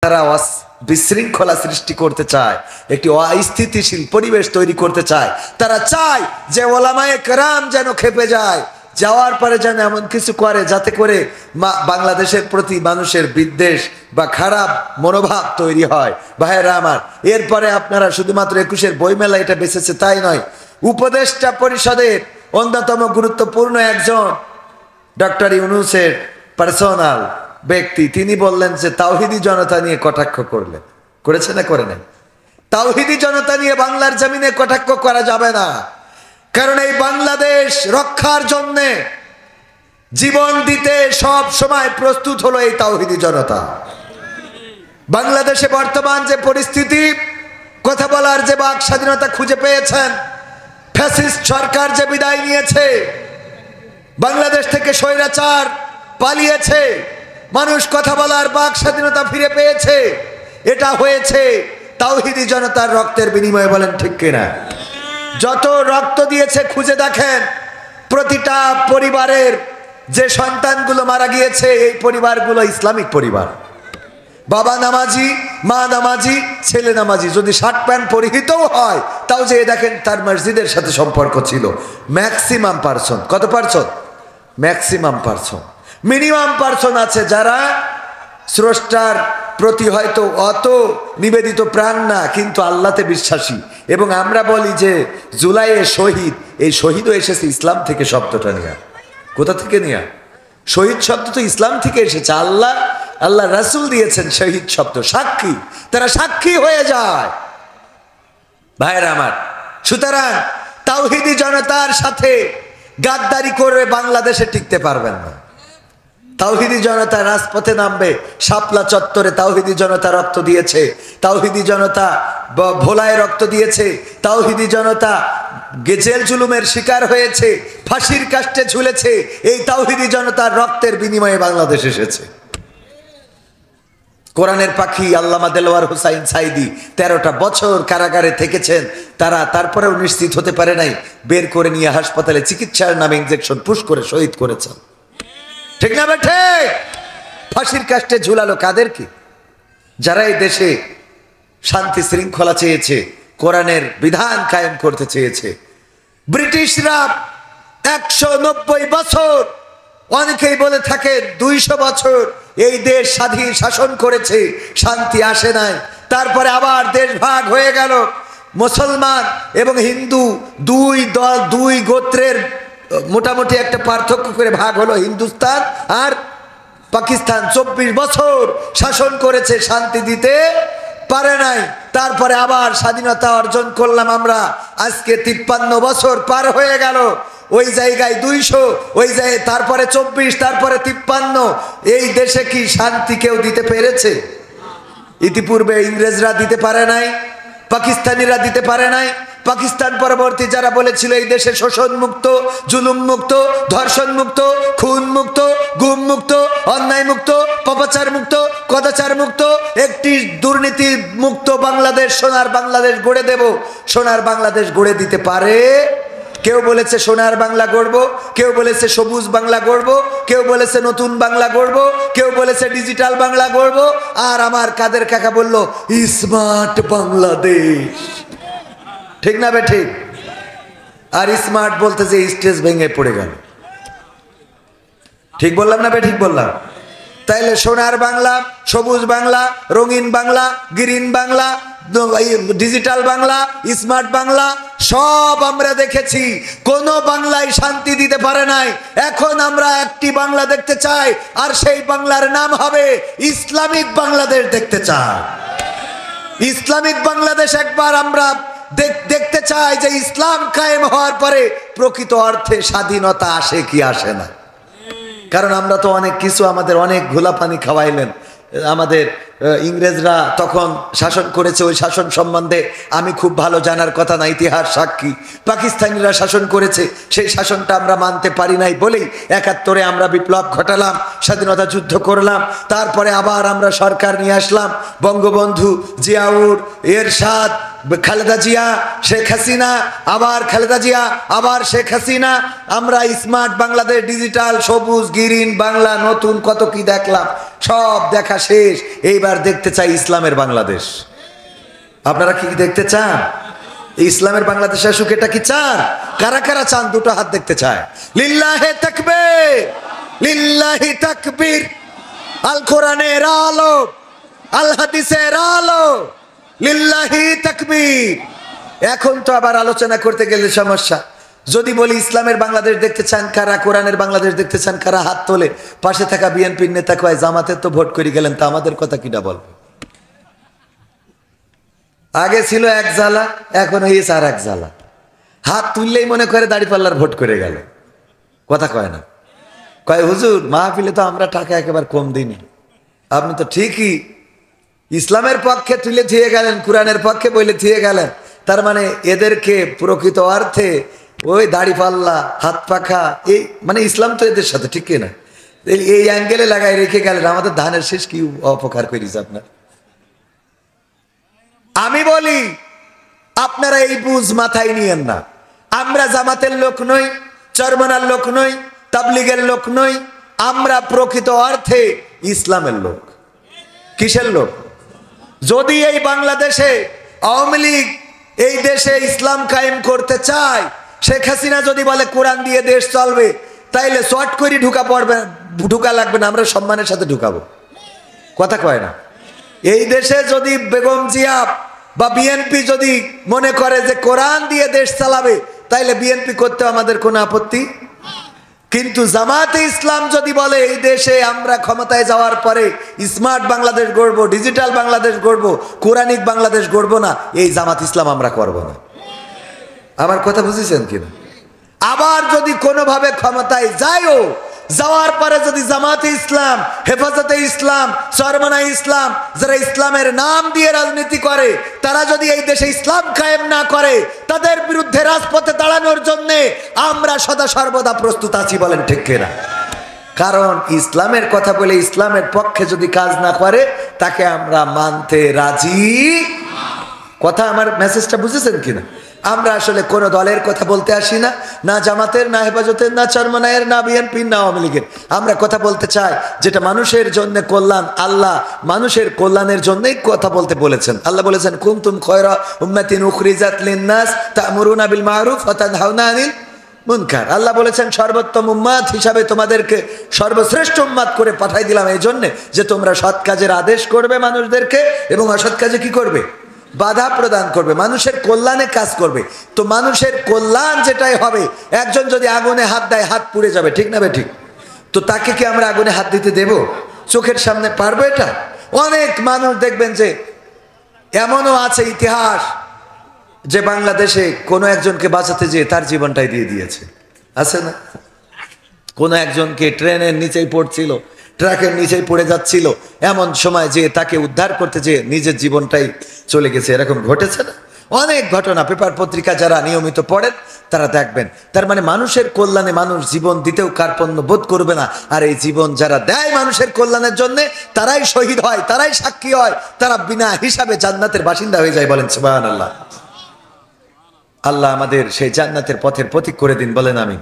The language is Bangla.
তারা বিশৃঙ্খলা সৃষ্টি করতে চায়, একটি অস্থিতিশীল পরিবেশ তৈরি করতে চায়। তারা চায় যে ওলামায়ে কেরাম যেন খেপে যায়, যাওয়ার পরে যেন এমন কিছু করে যাতে করে বাংলাদেশের প্রতি মানুষের বিদ্বেষ বা খারাপ মনোভাব তৈরি হয়। ভাইয়েরা আমার, এরপরে আপনারা শুধুমাত্র ২১-এর বইমেলা এটা বেঁচেছে তাই নয়, উপদেষ্টা পরিষদের অন্যতম গুরুত্বপূর্ণ একজন ডক্টর ইউনূসের পার্সোনাল ব্যক্তি, তিনি বললেন যে তাওহিদি জনতা নিয়ে কটাক্ষ করলেন। করেছে না করে নাই? তাওহিদি জনতা নিয়ে বাংলার জমিনে কটাক্ষ করা যাবে না, কারণ এই বাংলাদেশ রক্ষার জন্যে জীবন দিতে সব সময় প্রস্তুত হলো এই তাওহিদি জনতা। বাংলাদেশে বর্তমান যে পরিস্থিতি, কথা বলার যে বাক স্বাধীনতা খুঁজে পেয়েছেন, ফ্যাসিস্ট সরকার যে বিদায় নিয়েছে, বাংলাদেশ থেকে স্বৈরাচার পালিয়েছে, মানুষ কথা বলার বাক স্বাধীনতা ফিরে পেয়েছে, এটা হয়েছে তাওহিদি জনতার রক্তের বিনিময়ে। বলেন ঠিক কিনা? যত রক্ত দিয়েছে খুঁজে দেখেন, প্রতিটা পরিবারের যে সন্তানগুলো মারা গিয়েছে, এই পরিবারগুলো ইসলামিক পরিবার। বাবা নামাজি, মা নামাজি, ছেলে নামাজি, যদি শার্ট প্যান্ট পরিহিতও হয় তাও যে দেখেন তার মসজিদের সাথে সম্পর্ক ছিল। ম্যাক্সিমাম পার্সন, কত person? Maximum person. Minimum person আছে যারা স্রষ্টার প্রতি হয়তো অত নিবেদিত প্রাণ না, কিন্তু আল্লাহতে বিশ্বাসী। এবং আমরা বলি যে জুলাইয়ে শহীদ, এই শহীদও এসেছে ইসলাম থেকে। শব্দটা নিয়ে কোথা থেকে নিয়ে? শহীদ শব্দ তো ইসলাম থেকে এসেছে। আল্লাহ রাসূল দিয়েছেন শহীদ শব্দ, সাক্ষী। তারা সাক্ষী হয়ে যায়। ভাইরা আমার, সুতরাং তাওহিদি জনতার সাথে গাদ্দারি করে বাংলাদেশে টিকতে পারবেন না। তাওহিদি জনতা রাজপথে নামবে। শাপলা চত্বরে তাওহিদি জনতা রক্ত দিয়েছে, তাওহিদি জনতা ভোলায় রক্ত দিয়েছে, তাওহিদি জনতা জেল জুলুমের শিকার হয়েছে, ফাঁসির কাস্টে ঝুলেছে। এই তাওহিদি জনতার রক্তের বিনিময়ে বাংলাদেশ এসেছে। কোরআনের পাখি আল্লামা দেলোয়ার হোসাইন সাইদি 13টা বছর কারাগারে থেকেছেন। তারা তারপরেও নিশ্চিত হতে পারে নাই, বের করে নিয়ে হাসপাতালে চিকিৎসার নামে ইনজেকশন পুশ করে শহীদ করেছেন। ঠিক না বেঠে? ফাঁসির কাস্টে ঝুলালো কাদেরকে? যারা এই দেশে শান্তি শৃঙ্খলা চেয়েছে, কোরআনের বিধান কায়েম করতে চেয়েছে। ব্রিটিশরা 190 বছর, অনেকেই বলে থাকে 200 বছর এই দেশ স্বাধীন শাসন করেছে, শান্তি আসে নাই। তারপরে আবার দেশ ভাগ হয়ে গেল। মুসলমান এবং হিন্দু দুই দল, দুই গোত্রের মোটামুটি একটা পার্থক্য করে ভাগ হলো হিন্দুস্তান আর পাকিস্তান। 24 বছর শাসন করেছে, শান্তি দিতে পারে নাই। তারপরে আবার স্বাধীনতা অর্জন করলাম আমরা। আজকে 53 বছর পার হয়ে গেল। ওই জায়গায় 200, ওই জায়গায় তারপরে 24, তারপরে 53। এই দেশে কি শান্তি কেউ দিতে পেরেছে? ইতিপূর্বে ইংরেজরা দিতে পারে নাই, পাকিস্তানিরা দিতে পারে নাই। পাকিস্তান পরবর্তী যারা বলেছিল এই দেশে শোষণ মুক্ত, জুলুম মুক্ত, ধর্ষণ মুক্ত, খুন মুক্ত, গুম মুক্ত, অন্যায় মুক্ত, পাপাচার মুক্ত, কদাচার মুক্ত, একটি দুর্নীতি মুক্ত বাংলাদেশ, সোনার বাংলাদেশ গড়ে দেব। সোনার বাংলাদেশ গড়ে দিতে পারে? কেউ বলেছে সোনার বাংলা গড়ব, কেউ বলেছে সবুজ বাংলা গড়ব, কেউ বলেছে নতুন বাংলা গড়ব, কেউ বলেছে ডিজিটাল বাংলা গড়ব। আর আমার কাদের কাকা বলল স্মার্ট বাংলাদেশ। ঠিক না বে ঠিক? আর স্মার্ট বলতে যে স্টেজ ভেঙে পড়ে গেল। ঠিক বললাম না বে ঠিক বললাম? তাইলে সোনার বাংলা, সবুজ বাংলা, রঙিন Bangla, green Bangla, digital Bangla, smart Bangla সব আমরা দেখেছি। কোন বাংলায় শান্তি দিতে পারে নাই। এখন আমরা একটি বাংলা দেখতে চাই, আর সেই বাংলার নাম হবে ইসলামিক বাংলাদেশ দেখতে চাই। ইসলামিক বাংলাদেশ একবার আমরা দেখতে চাই যে ইসলাম কায়েম হওয়ার পরে প্রকৃত অর্থে স্বাধীনতা আসে কি আসে না। কারণ আমরা তো অনেক কিছু, আমাদের অনেক ঘোলাপানি খাওয়াইলেন। আমাদের ইংরেজরা তখন শাসন করেছে, ওই শাসন সম্বন্ধে আমি খুব ভালো জানার কথা না, ইতিহাস সাক্ষী। পাকিস্তানিরা শাসন করেছে, সেই শাসনটা আমরা মানতে পারি নাই বলেই 71-এ আমরা বিপ্লব ঘটালাম, স্বাধীনতা যুদ্ধ করলাম। তারপরে আবার আমরা সরকার নিয়ে আসলাম, বঙ্গবন্ধু, জিয়াউর, এরশাদ, খালেদা জিয়া, শেখ হাসিনা, আবার খালেদা জিয়া, আবার শেখ হাসিনা। আমরা স্মার্ট বাংলাদেশ, ডিজিটাল, সবুজ, গ্রিন বাংলা, নতুন কত কি দেখলাম, সব দেখা শেষ। এইবার দেখতে চাই ইসলামের বাংলাদেশ। আপনারা কি দেখতে চান? ইসলামের বাংলাদেশ আসুক, এটা কি চান? কারা কারা চান? দুটো হাত দেখতে চায়। লিল্লাহে তাকবীর, লিল্লাহি তাকবীর। আল কোরআনের আলো, আল হাদিসের আলো, লিল্লাহি তাকবীর। এখন তো আবার আলোচনা করতে গেলে সমস্যা। যদি বলি ইসলামের বাংলাদেশ দেখতে চান কারা, কোরআনের বাংলাদেশ দেখতে চান কারা, হাত তোলে। পাশে থাকা বিএনপির নেতা কয় জামাতের তো ভোট করে গেলেন, তা আমাদের কথা কিনা বলবে? আগে ছিল এক জ্বালা, এখন হয়েছে আর এক জ্বালা। হাত তুললেই মনে করে দাড়িপাল্লার ভোট করে গেল। কথা কয় না, কয় হুজুর মাহফিলে তো আমরা টাকা একেবারে কম দিইনি। আপনি তো ঠিকই ইসলামের পক্ষে তুলে থিয়ে গেলেন, কোরআনের পক্ষে বলে থিয়ে গেলেন, তার মানে এদেরকে প্রকৃত অর্থে ওই দাড়িপাল্লা, হাত পাখা, এই মানে ইসলাম তো এদের সাথে, ঠিক না? এই অ্যাঙ্গেলে লাগাই রেখে গেলেন। আমাদের ধানের শেষ কি অপকার করিস আপনার? আমি বলি আপনারা এই বুঝ মাথায় নিয়েন না। আমরা জামাতের লোক নই, চরমনার লোক নই, তাবলিগের লোক নই। আমরা প্রকৃত অর্থে ইসলামের লোক। কিসের লোক? যদি এই বাংলাদেশে আওয়ামী লীগ এই দেশে ইসলাম কায়েম করতে চায়, শেখ হাসিনা যদি বলে কোরআন দিয়ে দেশ চলবে, তাইলে শর্ট করে ঢুকা লাগবে না, আমরা সম্মানের সাথে ঢুকাবো। কথা কয় না? এই দেশে যদি বেগম জিয়া বা বিএনপি যদি মনে করে যে কোরআন দিয়ে দেশ চালাবে, তাইলে বিএনপি করতে আমাদের কোনো আপত্তি। কিন্তু জামাতে ইসলাম যদি বলে এই দেশে আমরা ক্ষমতায় যাওয়ার পরে স্মার্ট বাংলাদেশ গড়বো, ডিজিটাল বাংলাদেশ গড়বো, কোরআনিক বাংলাদেশ গড়বো না, এই জামাত ইসলাম আমরা করব না। আমার কথা বুঝেছেন কিনা? আবার যদি কোনোভাবে ক্ষমতায় যায়ও, যাওয়ার পরে যদি জামাতে ইসলাম, হেফাজতে ইসলাম, চরমনাই ইসলাম, যারা ইসলামের নাম দিয়ে রাজনীতি করে, তারা যদি এই দেশে ইসলাম কায়েম না করে, তাদের বিরুদ্ধে রাজপথে দাঁড়ানোর জন্য আমরা সদা সর্বদা প্রস্তুত আছি। বলেন ঠিক কিনা? কারণ ইসলামের কথা বলে ইসলামের পক্ষে যদি কাজ না করে, তাকে আমরা মানতে রাজি। কথা, আমার মেসেজটা বুঝেছেন কিনা? আমরা আসলে কোন দলের কথা বলতে আসি না, না জামাতের, না হেফাজতের, না চরমনায়ের, না বিএনপির, না আওয়ামী লীগের। আমরা কথা বলতে চাই যেটা মানুষের জন্য কল্যাণ। আল্লাহ মানুষের কল্যাণের জন্যই কথা বলতে বলেছেন। আল্লাহ বলেছেন কুনতুম খায়রা উম্মাতিন উখরিজাত লিন-নাস তা'মুরুনা বিল মা'রুফ ওয়া তানহাউনা আনিল মুনকার। আল্লাহ বলেছেন সর্বোত্তম উম্মাত হিসাবে তোমাদেরকে সর্বশ্রেষ্ঠ উম্মাত করে পাঠাই দিলাম এই জন্য যে তোমরা সৎ কাজের আদেশ করবে মানুষদেরকে, এবং অসৎ কাজে কি করবে? বাধা প্রদান করবে, মানুষের কল্যাণে কাজ করবে। তো মানুষের কল্যাণ যেটাই হবে, একজন যদি আগুনে হাত দেয় হাত পুড়ে যাবে, ঠিক না? ঠিক। তো তাকে কি আমরা আগুনে হাত দিতে দেব? চোখের সামনে পারবো এটা? অনেক মানুষ দেখবেন যে এমনও আছে ইতিহাস যে বাংলাদেশে কোনো একজনকে বাঁচাতে যেয়ে তার জীবনটাই দিয়ে দিয়েছে, আছে না? কোনো একজনকে ট্রেনের নিচেই পড়ছিল, ট্রাকের নিচেই পড়ে যাচ্ছিল, এমন সময় যে তাকে উদ্ধার করতে যেয়ে নিজের জীবনটাই চলে গেছে। এরকম ঘটেছে না? অনেক ঘটনা। পেপার পত্রিকা যারা নিয়মিত পড়েন তারা দেখবেন। তার মানে মানুষের কল্যাণে মানুষ জীবন দিতেও কার্পণ্য বোধ করবে না। আর এই জীবন যারা দেয় মানুষের কল্যাণের জন্য, তারাই শহীদ হয়, তারাই সাক্ষী হয়, তারা বিনা হিসাবে জান্নাতের বাসিন্দা হয়ে যায়। বলেন সুবহানাল্লাহ। আল্লাহ আমাদের সেই জান্নাতের পথের প্রতীক করে দিন। বলেন আমিন।